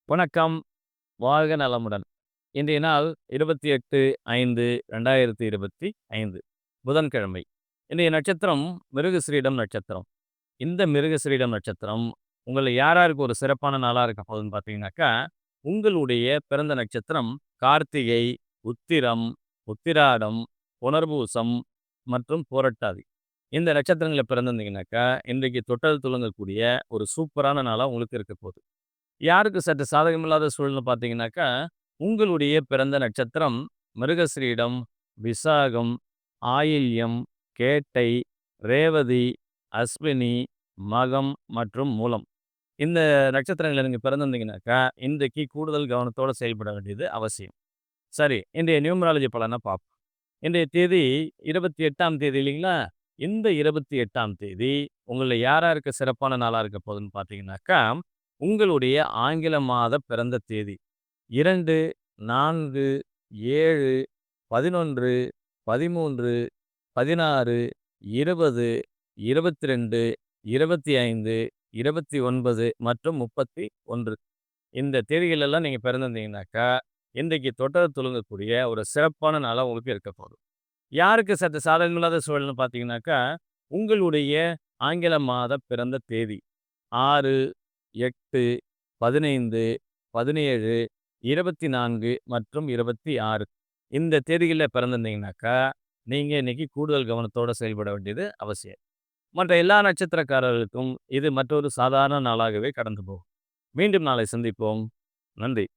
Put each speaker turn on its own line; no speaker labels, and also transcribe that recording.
வணக்கம். வாழ்க நலமுடன். இன்றைய நாள் 28/5/2025 புதன்கிழமை. இன்றைய நட்சத்திரம் மிருகசிரீடம் நட்சத்திரம். இந்த மிருகசிரீடம் நட்சத்திரம் உங்கள யார் யாருக்கு ஒரு சிறப்பான நாளா இருக்க போகுதுன்னு பார்த்தீங்கன்னாக்கா, உங்களுடைய பிறந்த நட்சத்திரம் கார்த்திகை, உத்திரம், உத்திராடம், புனர்பூசம் மற்றும் பூரட்டாதி. இந்த நட்சத்திரங்கள்ல பிறந்திருந்தீங்கன்னாக்கா, இன்றைக்கு தொட்டது துலங்கக்கூடிய ஒரு சூப்பரான நாளா உங்களுக்கு இருக்க போகுது. யாருக்கு சற்று சாதகமில்லாத சூழல்னு பார்த்தீங்கன்னாக்கா, உங்களுடைய பிறந்த நட்சத்திரம் மிருகசிரீடம், விசாகம், ஆயில்யம், கேட்டை, ரேவதி, அஸ்வினி, மகம் மற்றும் மூலம். இந்த நட்சத்திரங்கள்ல நீங்க பிறந்திருந்தீங்கன்னாக்கா, இன்றைக்கு கூடுதல் கவனத்தோட செயல்பட வேண்டியது அவசியம். சரி, இன்றைய நியூமராலஜி பலன பார்ப்போம். இன்றைய தேதி 28ஆம் தேதி இல்லைங்களா? இந்த 28ஆம் தேதி உங்கள்ல யார் யாருக்கு சிறப்பான நாளா இருக்க போகுதுன்னு பார்த்தீங்கன்னாக்கா, உங்களுடைய ஆங்கில மாத பிறந்த தேதி 2, 4, 7, 11, 13, 16, 20, 22, 25, 29 மற்றும் 31. இந்த தேதிகள் எல்லாம் நீங்க பிறந்திருந்தீங்கன்னாக்கா, இன்றைக்கு தொட்டது துலங்கக்கூடிய ஒரு சிறப்பான நாளா உங்களுக்கு இருக்க போகுது. யாருக்கு சற்று சாதகமில்லாத சூழல்னு பார்த்தீங்கன்னாக்கா, உங்களுடைய ஆங்கில மாத பிறந்த தேதி 6, 8, 15, 17, 24 மற்றும் 26. இந்த தேதிகள்ல பிறந்திருந்தீங்கன்னாக்கா, நீங்க இன்னைக்கு கூடுதல் கவனத்தோட செயல்பட வேண்டியது அவசியம். மற்ற எல்லா நட்சத்திரக்காரர்களுக்கும் இது மற்றொரு சாதாரண நாளாகவே கடந்து போகும். மீண்டும் நாளை சந்திப்போம். நன்றி.